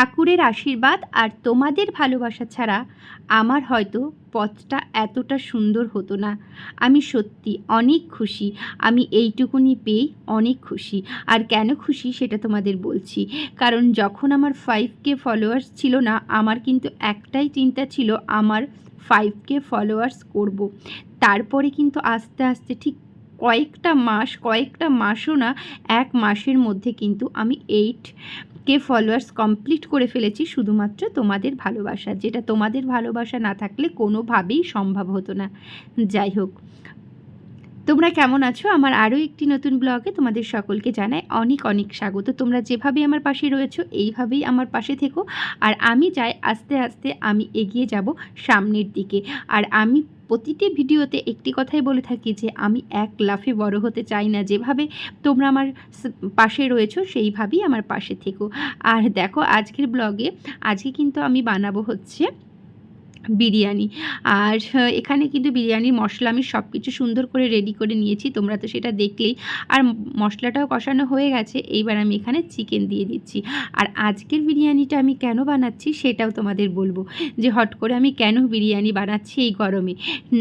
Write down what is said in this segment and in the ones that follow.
ঠাকুরের আশীর্বাদ আর তোমাদের ভালোবাসা ছাড়া আমার হয়তো পথটা এতটা সুন্দর হতো না। আমি সত্যি অনেক খুশি। আমি এইটুকুনি পেয়েই অনেক খুশি। আর কেন খুশি সেটা তোমাদের বলছি। কারণ যখন আমার 5K ফলোয়ার্স ছিল না, আমার কিন্তু একটাই চিন্তা ছিল আমার 5K ফলোয়ার্স করব। তারপরে কিন্তু আস্তে আস্তে ঠিক কয়েকটা মাসও না, 1 মাসের মধ্যে কিন্তু আমি 8K ফলোয়ার্স কমপ্লিট করে ফেলেছি, শুধুমাত্র তোমাদের ভালোবাসা, যেটা তোমাদের ভালোবাসা না থাকলে কোনোভাবেই সম্ভব হতো না। যাই হোক, তোমরা কেমন আছো? আমার আরও একটি নতুন ব্লগে তোমাদের সকলকে জানাই অনেক অনেক স্বাগত। তোমরা যেভাবে আমার পাশে রয়েছো এইভাবেই আমার পাশে থেকো। আর আমি চাই আস্তে আস্তে আমি এগিয়ে যাব সামনের দিকে। আর আমি প্রতিটি ভিডিওতে একটি কথাই বলে থাকি যে আমি এক লাফে বড় হতে চাই না। যেভাবে তোমরা আমার পাশে রয়েছো সেইভাবেই আমার পাশে থেকো। আর দেখো, আজকের ব্লগে আজকে কিন্তু আমি বানাবো হচ্ছে বিরিয়ানি। আর এখানে কিন্তু বিরিয়ানির মশলা আমি সব কিছু সুন্দর করে রেডি করে নিয়েছি, তোমরা তো সেটা দেখলেই। আর মশলাটাও কষানো হয়ে গেছে, এইবার আমি এখানে চিকেন দিয়ে দিচ্ছি। আর আজকের বিরিয়ানিটা আমি কেন বানাচ্ছি সেটাও তোমাদের বলবো, যে হট করে আমি কেন বিরিয়ানি বানাচ্ছি এই গরমে।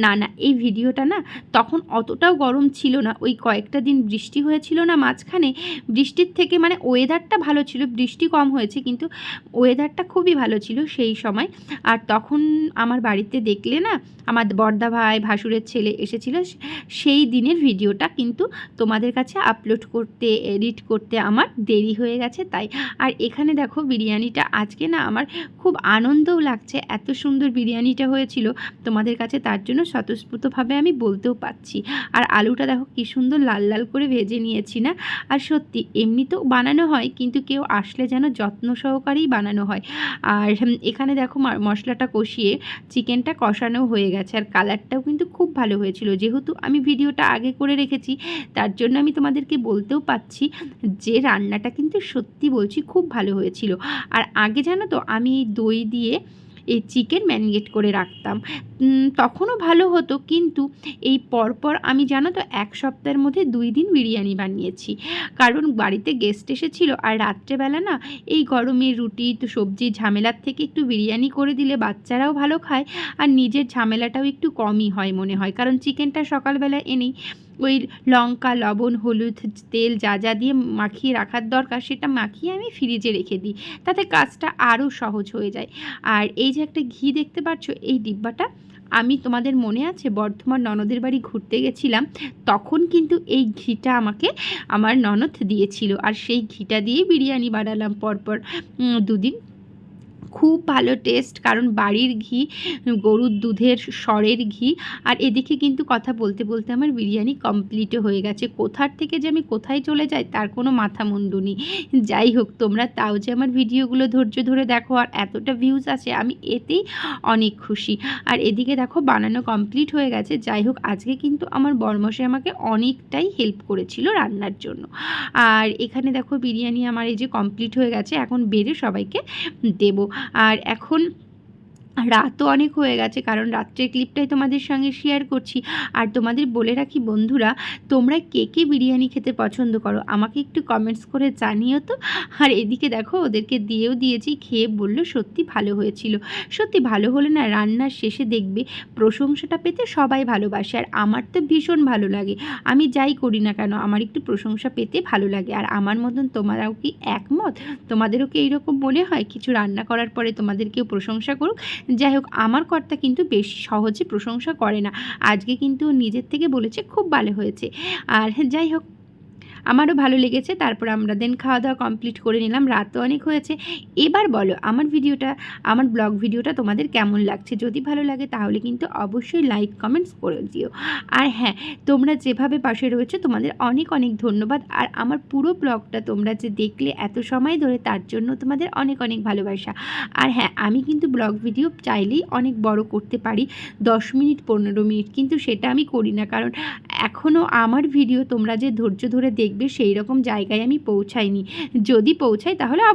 না, এই ভিডিওটা না তখন অতটাও গরম ছিল না, ওই কয়েকটা দিন বৃষ্টি হয়েছিল না মাঝখানে, বৃষ্টির থেকে মানে ওয়েদারটা ভালো ছিল, বৃষ্টি কম হয়েছে কিন্তু ওয়েদারটা খুবই ভালো ছিল সেই সময়। আর তখন আমার বাড়িতে দেখলে না, আমার বড়দা ভাই ভাসুরের ছেলে এসেছিল, সেই দিনের ভিডিওটা কিন্তু তোমাদের কাছে আপলোড করতে, এডিট করতে আমার দেরি হয়ে গেছে তাই। আর এখানে দেখো বিরিয়ানিটা আজকে না আমার খুব আনন্দও লাগছে, এত সুন্দর বিরিয়ানিটা হয়েছিল তোমাদের কাছে, তার জন্য স্বতঃস্ফূর্তভাবে আমি বলতেও পাচ্ছি। আর আলুটা দেখো কী সুন্দর লাল লাল করে ভেজে নিয়েছি না। আর সত্যি এমনিতেও বানানো হয়, কিন্তু কেউ আসলে যেন যত্ন সহকারেই বানানো হয়। আর এখানে দেখো মশলাটা কষিয়ে চিকেনটা কষানো হয়ে গেছে, আর কালারটাও কিন্তু খুব ভালো হয়েছিল। যেহেতু আমি ভিডিওটা আগে করে রেখেছি তার জন্য আমি তোমাদেরকে বলতেও পাচ্ছি যে রান্নাটা কিন্তু সত্যি বলছি খুব ভালো হয়েছিল। আর আগে জানো তো আমি দই দিয়ে এই চিকেন ম্যারিনেট করে রাখতাম, তখনও ভালো হতো, কিন্তু এই পরপর আমি জানো তো 1 সপ্তাহের মধ্যে 2 দিন বিরিয়ানি বানিয়েছি। কারণ বাড়িতে গেস্ট এসেছিলো, আর রাত্রেবেলা না এই গরমে রুটি তো সবজির ঝামেলার থেকে একটু বিরিয়ানি করে দিলে বাচ্চারাও ভালো খায়, আর নিজের ঝামেলাটাও একটু কমই হয় মনে হয়। কারণ চিকেনটা সকালবেলা এনেই ওই লঙ্কা, লবণ, হলুদ, তেল যা যা দিয়ে মাখিয়ে রাখার দরকার সেটা মাখিয়ে আমি ফ্রিজে রেখে দিই, তাতে কাজটা আরও সহজ হয়ে যায়। আর এই যে একটা ঘি দেখতে পাচ্ছ এই ডিব্বাটা, আমি তোমাদের মনে আছে বর্ধমান ননদের বাড়ি ঘুরতে গেছিলাম, তখন কিন্তু এই ঘিটা আমাকে আমার ননদ দিয়েছিল। আর সেই ঘিটা দিয়ে বিরিয়ানি বানালাম পরপর 2 দিন। খুব ভালো টেস্ট, কারণ বাড়ির ঘি, গরুর দুধের সরের ঘি। আর এদিকে কিন্তু কথা বলতে বলতে আমার বিরিয়ানি কমপ্লিটও হয়ে গেছে। কোথার থেকে যে আমি কোথায় চলে যাই তার কোনো মাথা মুন্ডু নেই। যাই হোক, তোমরা তাও যে আমার ভিডিওগুলো ধৈর্য ধরে দেখো আর এতটা ভিউজ আছে, আমি এতেই অনেক খুশি। আর এদিকে দেখো বানানো কমপ্লিট হয়ে গেছে। যাই হোক, আজকে কিন্তু আমার বরমশাই আমাকে অনেকটাই হেল্প করেছিল রান্নার জন্য। আর এখানে দেখো বিরিয়ানি আমার এই যে কমপ্লিট হয়ে গেছে, এখন বেড়ে সবাইকে দেবো। আর এখন রাতও অনেক হয়ে গেছে, কারণ রাত্রের ক্লিপটাই তোমাদের সঙ্গে শেয়ার করছি। আর তোমাদের বলে রাখি বন্ধুরা, তোমরা কে কে বিরিয়ানি খেতে পছন্দ করো আমাকে একটু কমেন্টস করে জানিও তো। আর এদিকে দেখো ওদেরকে দিয়েও দিয়েছি, খেয়ে বললো সত্যি ভালো হয়েছিল। সত্যি ভালো হলে না রান্নার শেষে দেখবে প্রশংসাটা পেতে সবাই ভালোবাসে, আর আমার তো ভীষণ ভালো লাগে। আমি যাই করি না কেন আমার একটু প্রশংসা পেতে ভালো লাগে। আর আমার মতন তোমরাও কি একমত? তোমাদেরও কি এইরকম মনে হয় কিছু রান্না করার পরে তোমাদেরকেও প্রশংসা করুক? যাই হোক, আমার কর্তা কিন্তু বেশি সহজে প্রশংসা করে না, আজকে কিন্তু নিজের থেকে বলেছে খুব ভালো হয়েছে। আর যাই হোক, আমারও ভালো লেগেছে। তারপর আমরা দেন খাওয়া দাওয়া কমপ্লিট করে নিলাম, রাতও অনেক হয়েছে। এবার বলো আমার ব্লগ ভিডিওটা তোমাদের কেমন লাগছে? যদি ভালো লাগে তাহলে কিন্তু অবশ্যই লাইক কমেন্টস করে দিও। আর হ্যাঁ, তোমরা যেভাবে পাশে রয়েছো তোমাদের অনেক অনেক ধন্যবাদ। আর আমার পুরো ব্লগটা তোমরা যে দেখলে এত সময় ধরে তার জন্য তোমাদের অনেক অনেক ভালোবাসা। আর হ্যাঁ, আমি কিন্তু ব্লগ ভিডিও চাইলেই অনেক বড় করতে পারি, 10 মিনিট 15 মিনিট, কিন্তু সেটা আমি করি না, কারণ এখনও আমার ভিডিও তোমরা যে ধৈর্য ধরে দেখবে সেই রকম জায়গায় আমি পৌঁছাইনি। যদি পৌঁছাই তাহলে